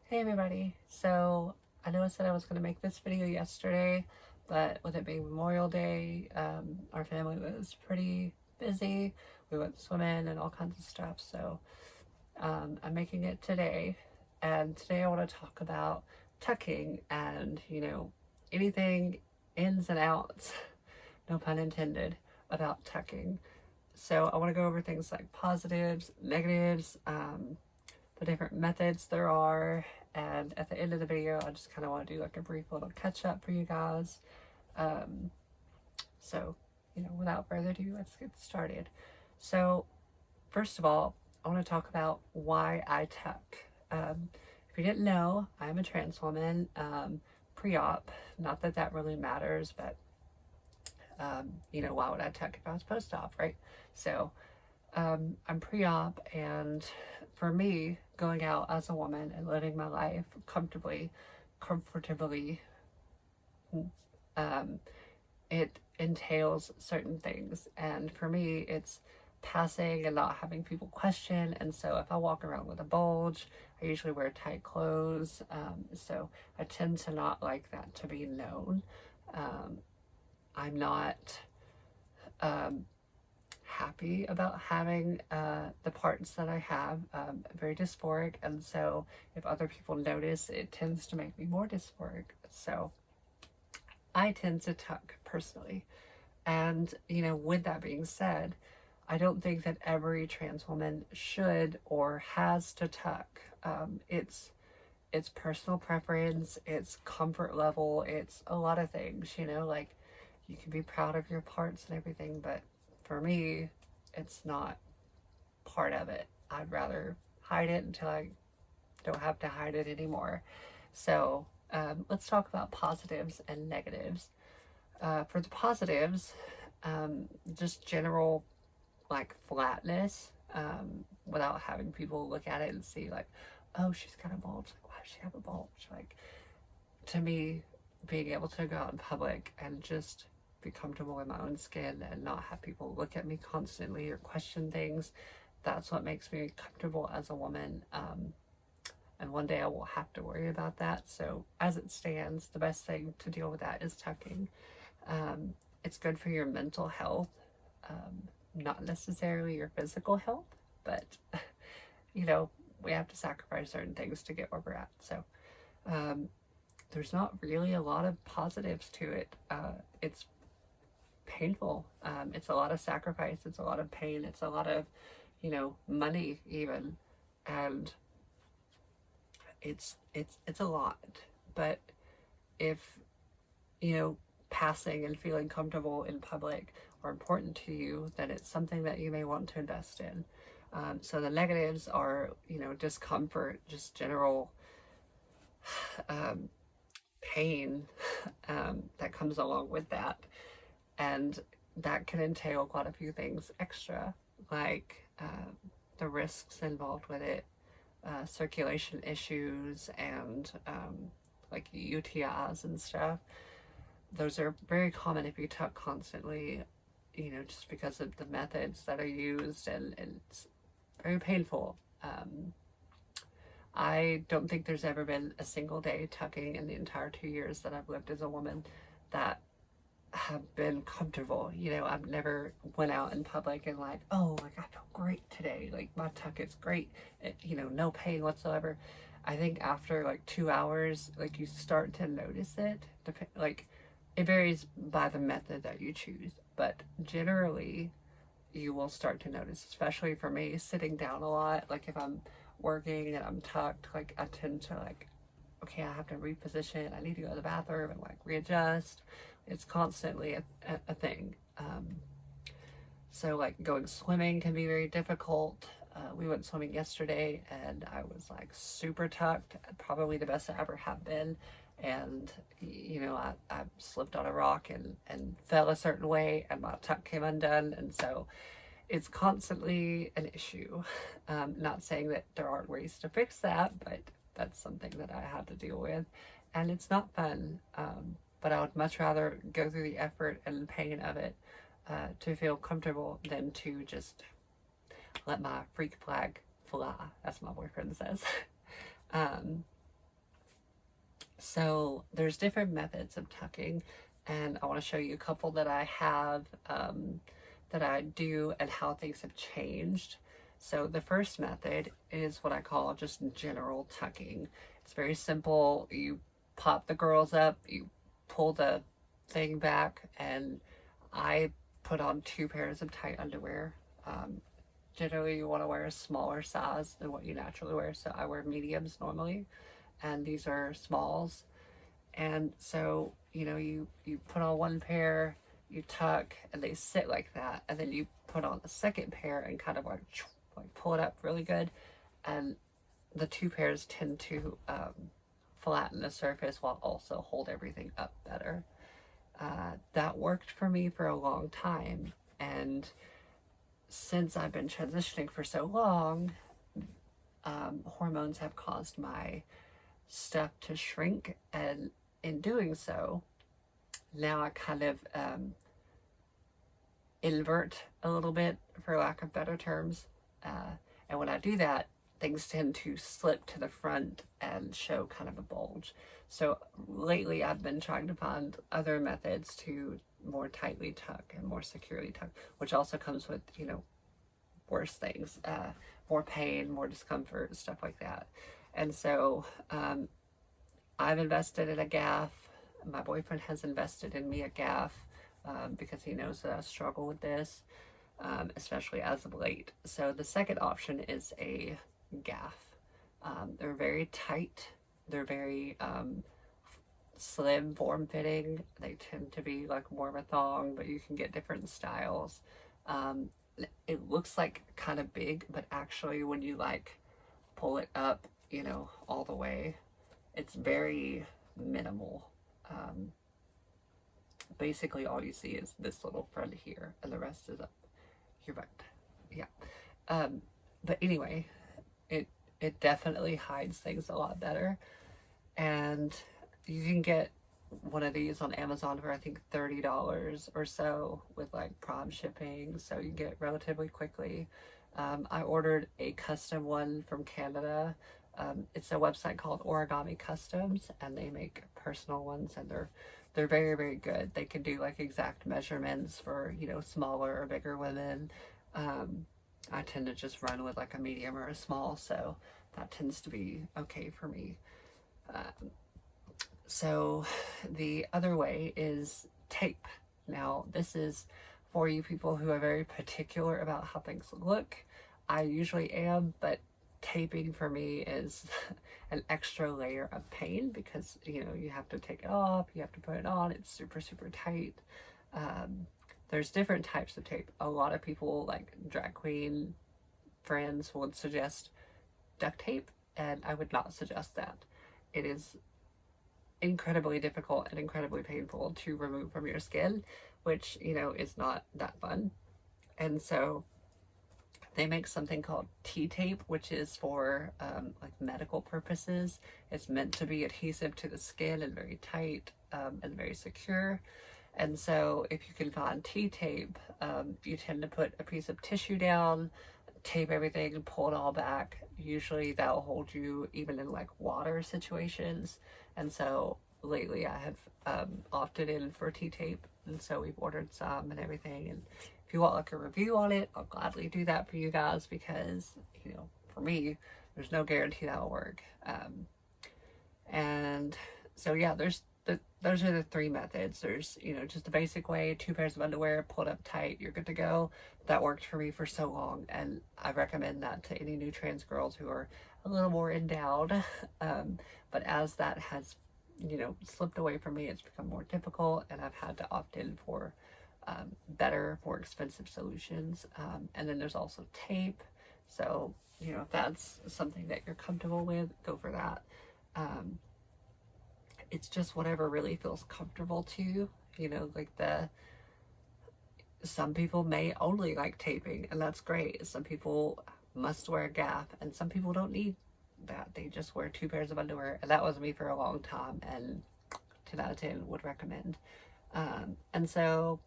Hey everybody, so I know I said I was going to make this video yesterday, but with it being Memorial Day, our family was pretty busy. We went swimming and all kinds of stuff, so I'm making it today. And today I want to talk about tucking and, anything ins and outs, no pun intended, about tucking. So I want to go over things like positives, negatives, the different methods there are, and at the end of the video I just kind of want to do like a brief little catch up for you guys. um, so without further ado, let's get started. So first of all, I want to talk about why I tuck. If you didn't know, I'm a trans woman, pre-op. Not that that really matters, but why would I tuck if I was post-op, right? So I'm pre-op, and for me, going out as a woman and living my life comfortably, um, it entails certain things. And for me, it's passing and not having people question. And so if I walk around with a bulge, I usually wear tight clothes. So I tend to not like that to be known. Um, I'm not um, happy about having the parts that I have, very dysphoric, and so if other people notice, it tends to make me more dysphoric. So I tend to tuck personally. And with that being said, I don't think that every trans woman should or has to tuck. It's personal preference, it's comfort level, it's a lot of things, like you can be proud of your parts and everything, but for me, it's not part of it. I'd rather hide it until I don't have to hide it anymore. So let's talk about positives and negatives. For the positives, just general like flatness, without having people look at it and see like, oh, she's got a bulge. Like, why does she have a bulge? Like, to me, being able to go out in public and just be comfortable in my own skin and not have people look at me constantly or question things, that's what makes me comfortable as a woman. And one day I won't have to worry about that. So as it stands, the best thing to deal with that is tucking. It's good for your mental health, not necessarily your physical health, but you know, we have to sacrifice certain things to get where we're at. So um, there's not really a lot of positives to it. It's painful. It's a lot of sacrifice. It's a lot of pain. It's a lot of, money even, and it's a lot. But if passing and feeling comfortable in public are important to you, then it's something that you may want to invest in. So the negatives are, discomfort, just general um, pain that comes along with that. And that can entail quite a few things extra, like the risks involved with it, circulation issues, and like UTIs and stuff. Those are very common if you tuck constantly, just because of the methods that are used, and it's very painful. I don't think there's ever been a single day tucking in the entire 2 years that I've lived as a woman that have been comfortable. I've never went out in public and like, oh, like I feel great today. Like my tuck is great. No pain whatsoever. I think after like 2 hours, like you start to notice it. Like it varies by the method that you choose, but generally you will start to notice, especially for me, sitting down a lot. Like if I'm working and I'm tucked, like I tend to like, okay, I have to reposition. I need to go to the bathroom and like readjust. It's constantly a thing. So like going swimming can be very difficult. We went swimming yesterday and I was like super tucked, probably the best I ever have been. And I slipped on a rock and fell a certain way, and my tuck came undone. And so it's constantly an issue. Not saying that there aren't ways to fix that, but that's something that I had to deal with, and it's not fun. But I would much rather go through the effort and pain of it to feel comfortable than to just let my freak flag fly, as my boyfriend says. um, So there's different methods of tucking, and I want to show you a couple that I have, that I do, and how things have changed. So the first method is what I call just general tucking. It's very simple. You pop the girls up, you pull the thing back, and I put on 2 pairs of tight underwear. Generally, you want to wear a smaller size than what you naturally wear, so I wear mediums normally, and these are smalls. And so, you put on 1 pair, you tuck, and they sit like that, and then you put on the second pair and kind of like pull it up really good, and the 2 pairs tend to flatten the surface while also hold everything up better. That worked for me for a long time, and since I've been transitioning for so long, hormones have caused my stuff to shrink, and in doing so, now I kind of invert a little bit, for lack of better terms, and when I do that, things tend to slip to the front and show kind of a bulge. So lately I've been trying to find other methods to more tightly tuck and more securely tuck, which also comes with, worse things, more pain, more discomfort, stuff like that. And so I've invested in a Gaff. My boyfriend has invested in me a Gaff, because he knows that I struggle with this, especially as of late. So the second option is a Gaff. They're very tight. They're very slim, form-fitting. They tend to be like more of a thong, but you can get different styles. It looks like kind of big, but actually when you like pull it up, all the way, it's very minimal. Basically all you see is this little front here, and the rest is up your butt. Yeah. But anyway, it definitely hides things a lot better, and you can get one of these on Amazon for I think $30 or so, with like Prime shipping, so you get it relatively quickly. I ordered a custom one from Canada. It's a website called Origami Customs, and they make personal ones, and they're very, very good. They can do like exact measurements for, smaller or bigger women. I tend to just run with like a medium or a small, so that tends to be okay for me. So the other way is tape. Now, this is for you people who are very particular about how things look. I usually am, but taping for me is an extra layer of pain, because, you have to take it off, you have to put it on, it's super, super tight. There's different types of tape. A lot of people, like drag queen friends, would suggest duct tape, and I would not suggest that. It is incredibly difficult and incredibly painful to remove from your skin, which, is not that fun. And so they make something called T-tape, which is for like medical purposes. It's meant to be adhesive to the skin and very tight, and very secure. And so if you can find T-tape, you tend to put a piece of tissue down, tape everything, and pull it all back. Usually that'll hold you even in like water situations. And so lately I have opted in for T-tape, and so we've ordered some and everything. And if you want like a review on it, I'll gladly do that for you guys, because, for me, there's no guarantee that'll work. And so yeah, those are the 3 methods. There's, just the basic way, 2 pairs of underwear, pulled up tight, you're good to go. That worked for me for so long, and I recommend that to any new trans girls who are a little more endowed. But as that has, slipped away from me, it's become more difficult, and I've had to opt in for better, more expensive solutions. And then there's also tape. So, if that's something that you're comfortable with, go for that. It's just whatever really feels comfortable to you. Like some people may only like taping, and that's great. Some people must wear a Gaff, and some people don't need that. They just wear 2 pairs of underwear, and that was me for a long time, and 10 out of 10 would recommend. And so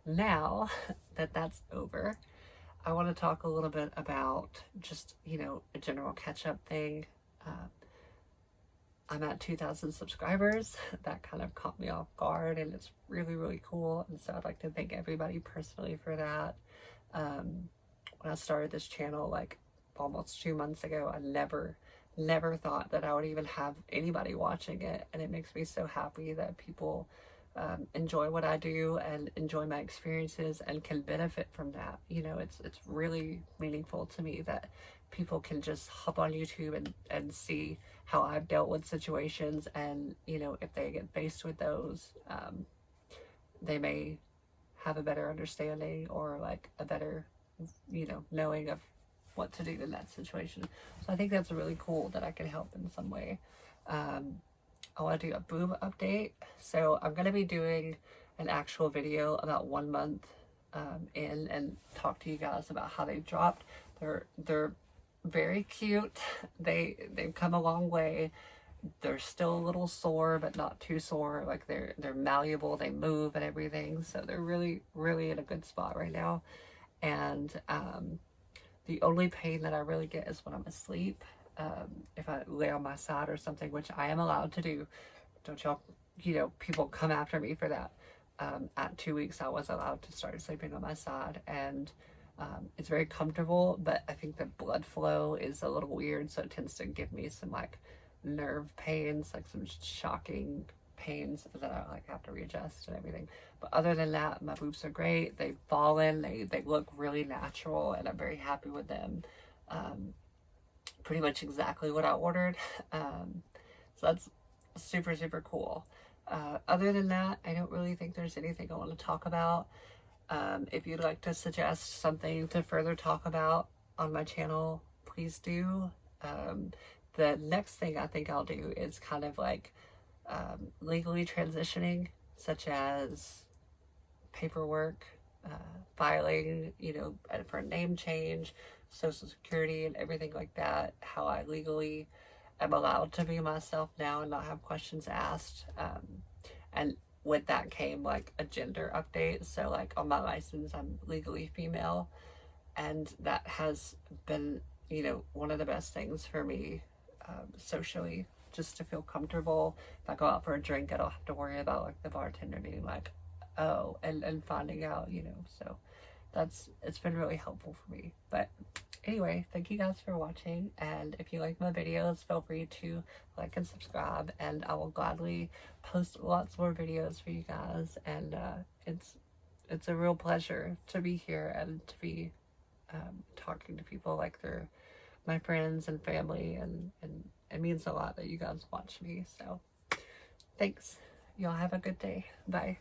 now that that's over, I want to talk a little bit about just, a general catch-up thing. I'm at 2,000 subscribers. That kind of caught me off guard, and it's really, really cool. And so I'd like to thank everybody personally for that. When I started this channel like almost 2 months ago, I never thought that I would even have anybody watching it. And it makes me so happy that people enjoy what I do and enjoy my experiences and can benefit from that. You know, it's really meaningful to me that people can just hop on YouTube and see how I've dealt with situations, and you know, if they get faced with those, they may have a better understanding or like a better, you know, knowing of what to do in that situation. So I think that's really cool that I can help in some way. I want to do a boob update. So I'm going to be doing an actual video about 1 month in, and talk to you guys about how they've dropped. They're very cute. They've come a long way. They're still a little sore, but not too sore. Like they're malleable, they move and everything. So they're really, really in a good spot right now. And the only pain that I really get is when I'm asleep. If I lay on my side or something, which I am allowed to do. Don't y'all, you know, people come after me for that. At 2 weeks, I was allowed to start sleeping on my side, and it's very comfortable, but I think the blood flow is a little weird, so it tends to give me some like nerve pains, like some shocking pains that I like have to readjust and everything. But other than that, my boobs are great. They've fallen, they look really natural, and I'm very happy with them. Pretty much exactly what I ordered. So that's super, super cool. Other than that, I don't really think there's anything I want to talk about. If you'd like to suggest something to further talk about on my channel, please do. The next thing I think I'll do is kind of like legally transitioning, such as paperwork, filing, you know, for a name change, social security and everything like that, how I legally am allowed to be myself now and not have questions asked. And with that came like a gender update. So like on my license, I'm legally female, and that has been, you know, one of the best things for me socially, just to feel comfortable. If I go out for a drink, I don't have to worry about like the bartender being like, oh, and finding out, you know. So it's been really helpful for me. But anyway, thank you guys for watching, and if you like my videos, feel free to like and subscribe, and I will gladly post lots more videos for you guys. And it's a real pleasure to be here and to be talking to people like they're my friends and family, and it means a lot that you guys watch me. So thanks. Y'all have a good day. Bye.